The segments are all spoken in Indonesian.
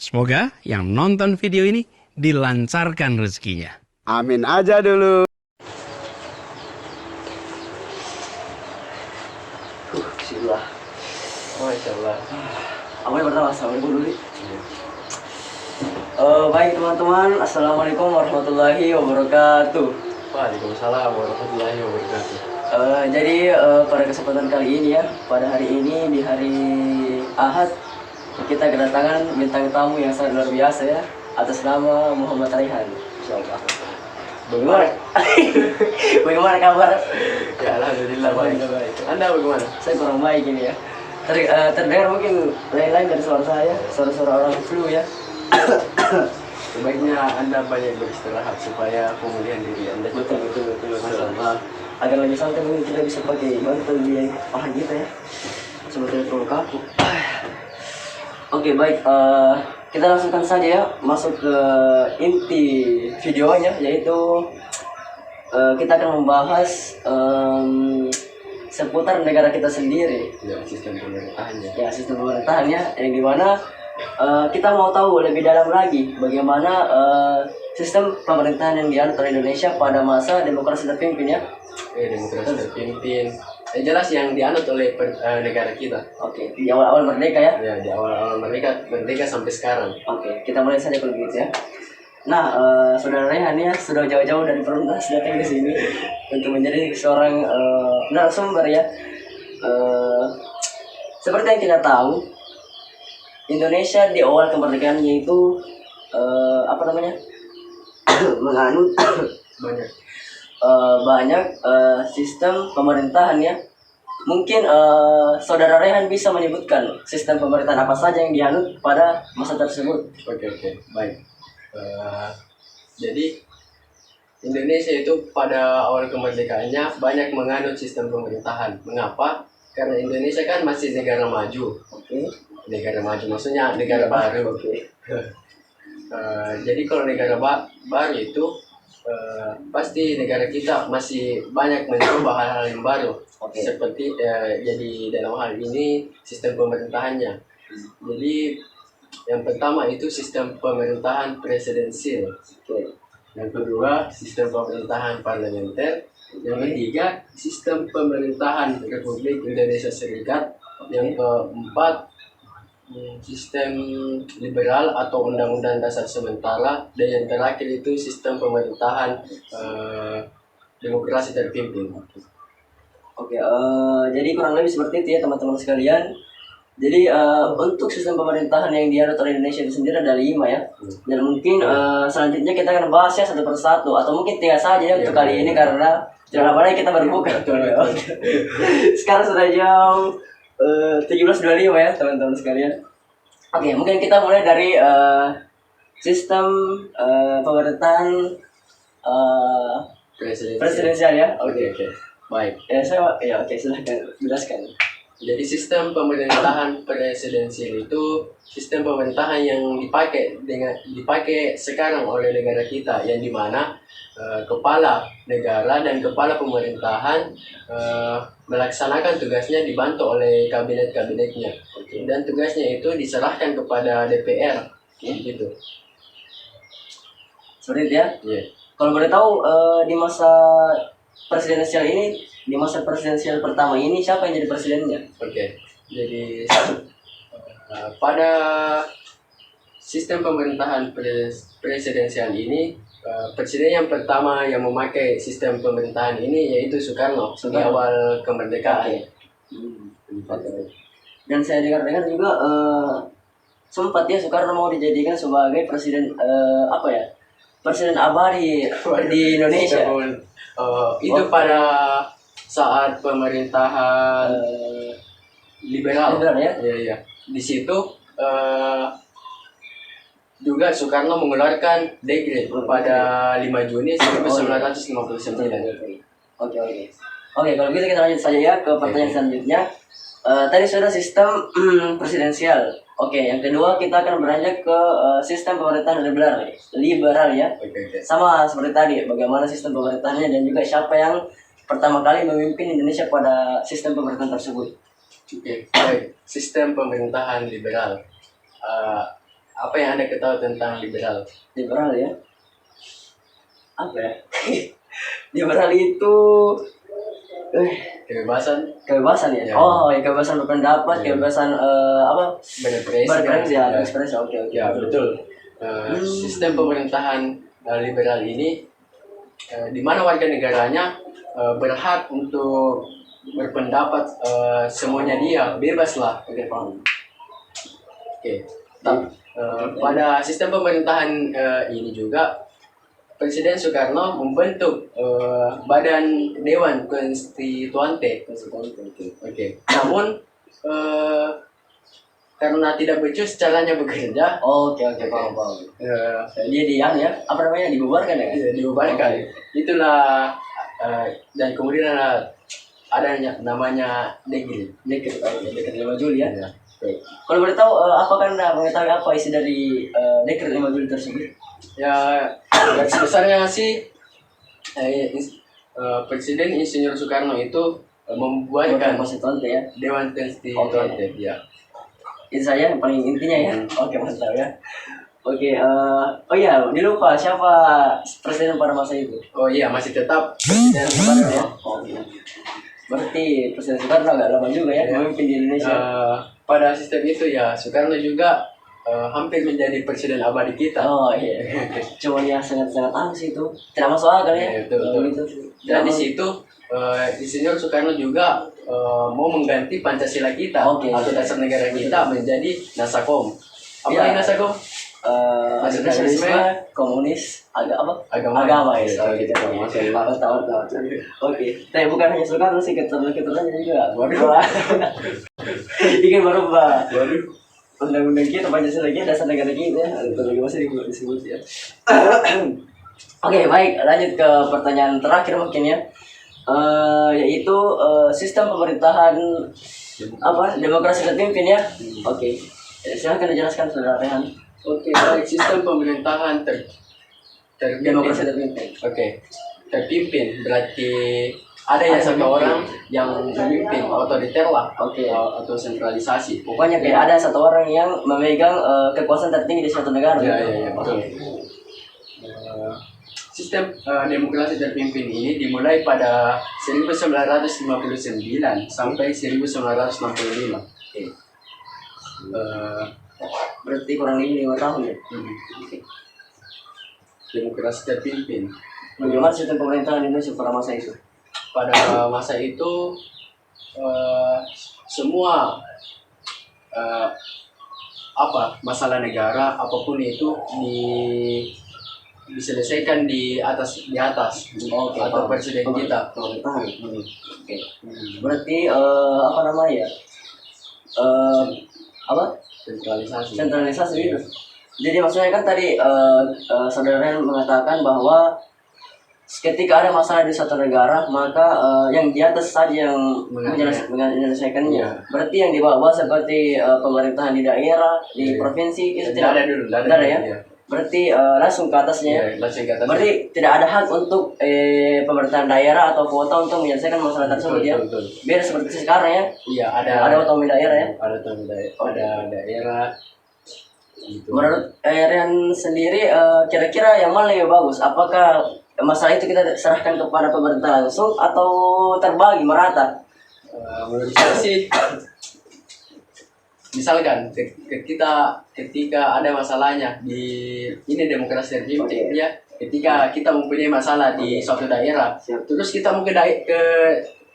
Semoga yang nonton video ini dilancarkan rezekinya. Amin aja dulu. Bismillah. Masya Allah. Awalnya pertama, assalamualaikum dulu. Baik teman-teman, assalamualaikum warahmatullahi wabarakatuh. Waalaikumsalam warahmatullahi wabarakatuh. Jadi pada kesempatan kali ini ya, pada hari ini di hari Ahad kita kedatangan bintang tamu yang sangat luar biasa ya, atas nama Muhammad Raihan. Insyaallah. Bagaimana? Bagaimana kabar? Ya alhamdulillah baik. Anda bagaimana? Saya kurang baik ini ya. Terdengar mungkin lain-lain dari suara saya, suara-suara orang flu ya. Sebaiknya Anda banyak beristirahat supaya pemulihan diri Anda cepat. Betul. Masalah. Agar lebih santai mungkin kita bisa pakai bantal di paha kita ya. Sebetulnya terlalu kaku. Oke baik, kita langsungkan saja ya masuk ke inti videonya, yaitu kita akan membahas seputar negara kita sendiri. Ya, sistem pemerintahannya. Ya, sistem pemerintahannya yang dimana kita mau tahu lebih dalam lagi bagaimana sistem pemerintahan yang dianut oleh Indonesia pada masa demokrasi terpimpin ya. Demokrasi terpimpin. Jelas yang dianut oleh negara kita. Oke, di awal-awal merdeka ya. Ya, di awal-awal merdeka sampai sekarang. Oke, kita mulai saja kalau begitu ya. Nah, saudara Rehan ya sudah jauh-jauh dari Perumnas datang ke sini untuk menjadi seorang narasumber ya. Seperti yang kita tahu, Indonesia di awal kemerdekaannya itu menganut banyak sistem pemerintahan ya. Mungkin saudara Rehan bisa menyebutkan sistem pemerintahan apa saja yang dianut pada masa tersebut. Oke, baik. Jadi Indonesia itu pada awal kemerdekaannya banyak menganut sistem pemerintahan. Mengapa? Karena Indonesia kan masih negara maju. Oke. Negara maju maksudnya negara baru. Oke. Jadi kalau negara baru itu pasti negara kita masih banyak mencoba hal-hal yang baru. Oke. Seperti jadi dalam hal ini sistem pemerintahannya. Jadi yang pertama itu sistem pemerintahan presidensial. Oke. Yang kedua sistem pemerintahan parlementer. Yang ketiga sistem pemerintahan Republik Indonesia Serikat. Yang keempat sistem liberal atau undang-undang dasar sementara, dan yang terakhir itu sistem pemerintahan demokrasi terpimpin. Oke, jadi kurang lebih seperti itu ya teman-teman sekalian. Jadi untuk sistem pemerintahan yang dianut oleh Indonesia itu sendiri ada 5 ya. Dan mungkin selanjutnya kita akan bahas ya satu persatu, atau mungkin 3 saja ya untuk kali ini karena tidak lama lagi kita berbuka. Sekarang sudah jam 17.25 ya teman-teman sekalian. Oke, mungkin kita mulai dari sistem pemerintahan presidensial ya. Oke. Baik. Silahkan jelaskan. Jadi sistem pemerintahan presidensial itu sistem pemerintahan yang dipakai sekarang oleh negara kita, yang dimana kepala negara dan kepala pemerintahan melaksanakan tugasnya dibantu oleh kabinet-kabinetnya, dan tugasnya itu diserahkan kepada DPR, gitu. Seperti itu ya. Yeah. Kalau boleh tahu di masa presidensial ini, di masa presidensial pertama ini siapa yang jadi presidennya? Oke. Jadi pada sistem pemerintahan presidensial ini, presiden yang pertama yang memakai sistem pemerintahan ini yaitu Soekarno di awal kemerdekaan. Dan saya dengar-dengar juga sempat ya Soekarno mau dijadikan sebagai presiden presiden abadi di Indonesia. Itu pada saat pemerintahan liberal ya. Iya. Di situ juga Soekarno mengeluarkan dekret pada 5 Juni 1959. Oke, kalau gitu kita lanjut saja ya ke pertanyaan selanjutnya. Tadi sudah sistem presidensial. Oke, yang kedua kita akan beranjak ke sistem pemerintahan liberal ya. Oke. Sama seperti tadi, bagaimana sistem pemerintahannya dan juga siapa yang pertama kali memimpin Indonesia pada sistem pemerintahan tersebut. Oke, baik. Sistem pemerintahan liberal. apa yang Anda ketahui tentang liberal? Liberal ya, apa ya? Liberal itu Kebebasan ya. Ya. Oh, ya, kebebasan berpendapat, Ya. kebebasan apa? berekspresi Ya, Ya. berekspresi. Oke. Ya, betul. Sistem pemerintahan liberal ini di mana warga negaranya berhak untuk berpendapat semuanya dia, bebas lah. Oke, paham. Oke. Pada sistem pemerintahan ini juga Presiden Soekarno membentuk Badan Dewan Konstituante. Oke. Namun karena tidak becus caranya bekerja, Oke, paham. Dia ya, apa namanya, dibubarkan ya? dibubarkan. Itulah dan kemudian ada namanya Dekret. Dekret 5 Juli ya. Ya. Kalau boleh tahu, apakah Anda mengetahui apa isi dari Dekret 5 Juli tersebut? Ya, garis besarnya sih Presiden Insinyur Soekarno itu membuatkan Konstituante ya. Dewan Konstituante. Ya. Itu saja yang paling intinya ya. Oke, mantap ya. Oke, oh iya, dilupa siapa presiden pada masa itu? Oh iya, masih tetap Presiden Soekarno ya. Oke. Berarti Presiden Soekarno agak lama juga ya memimpin di Indonesia. Pada sistem itu ya Soekarno juga hampir menjadi presiden abadi kita. Oh iya. Cuma ya sangat aneh itu. Tidak masuk akal ya. Iya, betul. Gitu. Dan di situ Insinyur Soekarno juga mau mengganti Pancasila kita atau dasar negara kita menjadi Nasakom. Apa yang Nasakom? Nasionalisme, komunis, agama ya. Tahu. Oke. Tapi bukan hanya Soekarno sih, keturunan juga. Bikin baru undang-undang kita, Pancasila kita, dasar negara kita ya. Itu masih disebut ya. Oke, baik, lanjut ke pertanyaan terakhir mungkin ya. Yaitu sistem pemerintahan demokrasi terpimpin ya. Oke. Silahkan dijelaskan Saudara Rehan. Oke, baik, sistem pemerintahan demokrasi terpimpin. Oke, terpimpin berarti ada yang satu orang yang memimpin, otoriter lah, atau sentralisasi. Pokoknya kayak ada satu orang yang memegang kekuasaan tertinggi di suatu negara. Ya, betul. Sistem demokrasi terpimpin ini dimulai pada 1959 sampai 1965. Oke. Berarti kurang lebih 5 tahun ya. Demokrasi terpimpin. Bagaimana sistem pemerintahan Indonesia pada masa itu? Pada masa itu semua masalah negara apapun itu diselesaikan di atas atau presiden kita. Pemerintahan. Oke. Berarti apa namanya ya? Sentralisasi gitu. Jadi maksudnya kan tadi saudara Ren mengatakan bahwa ketika ada masalah di suatu negara, maka yang di atas saja yang menyelesaikannya. Berarti yang di bawah seperti pemerintahan di daerah, di provinsi itu tidak ada ya. Berarti langsung ke atasnya. Berarti tidak ada hak untuk pemerintahan daerah atau kota untuk menyelesaikan masalah tersebut ya. Biar seperti sekarang ya. Iya, ada otonomi daerah ya. Ada daerah. Gitu. Menurut Rian sendiri kira-kira yang mana yang bagus? Apakah masalah itu kita serahkan kepada pemerintah langsung atau terbagi merata? Menurut saya sih, misalkan ketika ada masalahnya di ini demokrasi terpimpin ya, ketika kita mempunyai masalah di suatu daerah, terus kita mau ke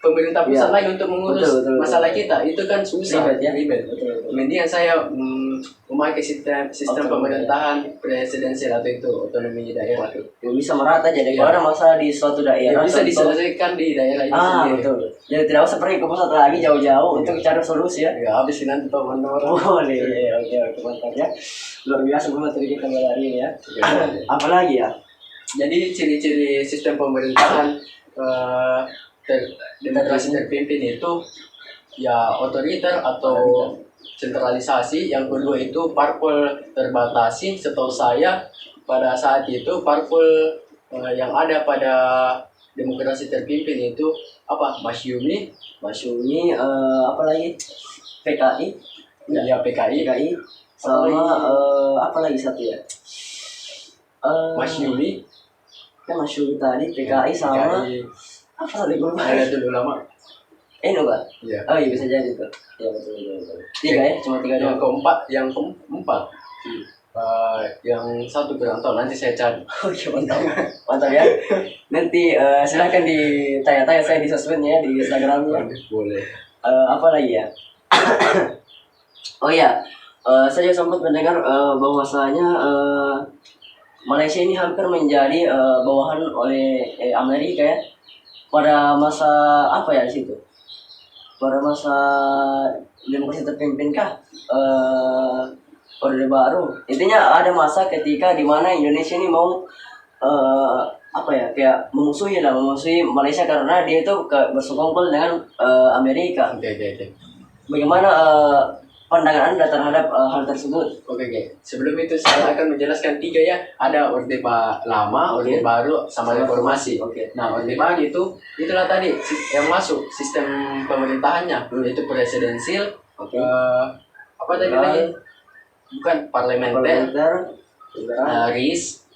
pemerintah pusat lagi untuk mengurus masalah kita, itu kan susah, ribet. Kemudian saya memakai sistem pemerintahan presidensial atau itu otonomi daerah itu bisa merata, jadi kalau ada masalah di suatu daerah bisa diselesaikan di daerah itu sendiri. Betul. Jadi tidak usah pergi ke pusat lagi jauh-jauh untuk cari solusi ya. Habis nanti teman-teman. Boleh. Oke, mantap ya. Luar biasa materi kita hari ini ya. Apalagi ya? Jadi ciri-ciri sistem pemerintahan demokrasi terpimpin itu ya otoriter atau sentralisasi. Yang kedua itu parpol terbatasi. Setahu saya pada saat itu parpol yang ada pada demokrasi terpimpin itu Masyumi, apa lagi? PKI. Ya, PKI. sama apa lagi satu ya? Mas Yuli, Kan Mas Yuli tadi, PKI sama PKI, apa tadi gue lupa. ada dulu lama. Enggak? Iya. Oh iya bisa jadi tuh. Ya betul. Tiga ya, cuma tiga Yang doang. keempat, yang satu kurang tahu, nanti saya cari. Oh iya mantap ya. Nanti silahkan ditanya-tanya saya di sosmednya, di Instagramnya. Boleh. Apa lagi ya? Oh iya, saya sempat mendengar bahwasanya Malaysia ini hampir menjadi bawahan oleh Amerika ya pada masa apa ya di situ? Pada masa demokrasi terpimpin kah? Orde Baru. Intinya ada masa ketika di mana Indonesia ini mau apa ya kayak memusuhi Malaysia karena dia itu bersekongkol dengan Amerika. Oke. Bagaimana pandangan Anda terhadap hal tersebut? Oke. Sebelum itu saya akan menjelaskan tiga ya. Ada Orde Lama, Orde Baru, sama Reformasi. Oke. Nah, Orde Baru itulah tadi yang masuk sistem pemerintahannya, yaitu presidensil. Oke. Apa tadi lagi? Bukan parlementer, Parlementer, RIS,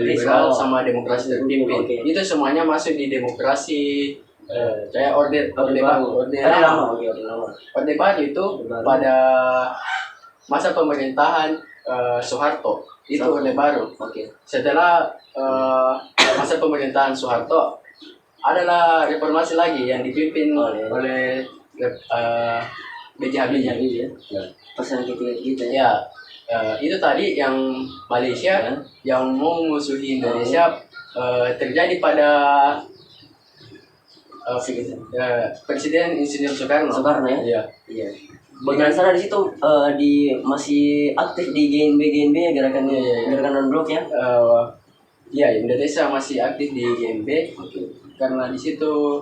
liberal, oh. sama demokrasi terpimpin. Oke. Itu semuanya masuk di demokrasi. Kayak Orde Baru, Orde lama. Lama. Orde lama. Orde Baru itu Baru. pada masa pemerintahan Soeharto, itu Orde Baru. Oke. Setelah masa pemerintahan Soeharto, adalah reformasi lagi yang dipimpin oleh B.J. Habibie. Ya. Pesan kita ya. Ya, itu tadi yang Malaysia yang mau musuhi Indonesia terjadi pada Presiden Insinyur Soekarno. Soekarno ya. Iya. Iya. Bagian sana di situ masih aktif di GNB gerakan non-blok ya. Iya, Indonesia masih aktif di GNB karena di situ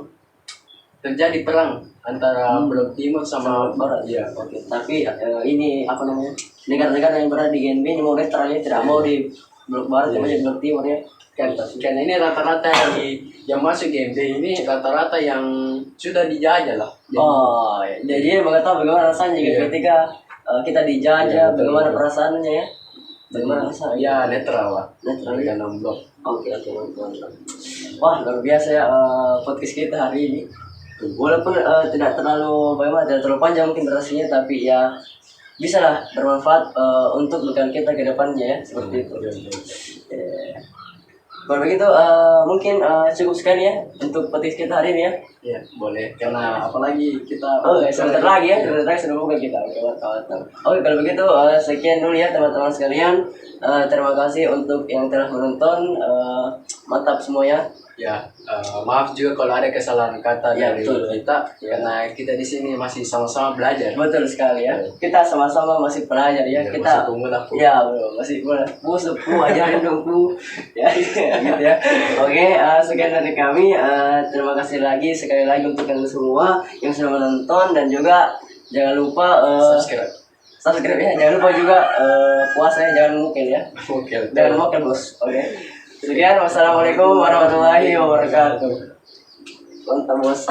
terjadi perang antara Blok Timur sama Barat. Iya. Oke. Tapi ini apa namanya? Negara-negara yang berada di GNB ini mau netral ya, tidak mau di Blok Barat, yang di Blok Timur ya. Karena ini rata-rata yang masuk GNB ini rata-rata yang sudah dijajah lah. Oh, jadi mengetahui bagaimana rasanya ketika kita dijajah, bagaimana perasaannya ya? Bagaimana rasanya? Ya netral lah. Netral Mereka ya. 6 blok. Oke, mantap. Wah, luar biasa ya podcast kita hari ini. Walaupun tidak terlalu panjang mungkin durasinya, tapi ya bisa lah bermanfaat untuk bekal kita ke depannya ya, seperti itu. Kalau begitu mungkin cukup sekali ya untuk podcast kita hari ini ya. Ya, boleh. Karena apalagi kita Sebentar lagi ya, sebentar lagi sudah buka kita. Oke, mantap. Oke, kalau begitu sekian dulu ya teman-teman sekalian. Terima kasih untuk yang telah menonton. Mantap semua ya. Ya, maaf juga kalau ada kesalahan kata Ya, dari betul. kita, Ya. karena kita di sini masih sama-sama belajar. Betul sekali ya. Kita sama-sama masih pelajar ya. Ya, Kita masih pemula, Bu. ya belum masih Bu ajarin dong Bu. Ya gitu ya. Oke, sekian dari kami. Terima kasih lagi sekali lagi untuk kalian semua yang sudah menonton, dan juga jangan lupa subscribe ya. Jangan lupa juga puasanya jangan mungkin ya. Oke. Jangan makan bos. Oke. Sekian, wassalamualaikum warahmatullahi wabarakatuh. Mantap bos.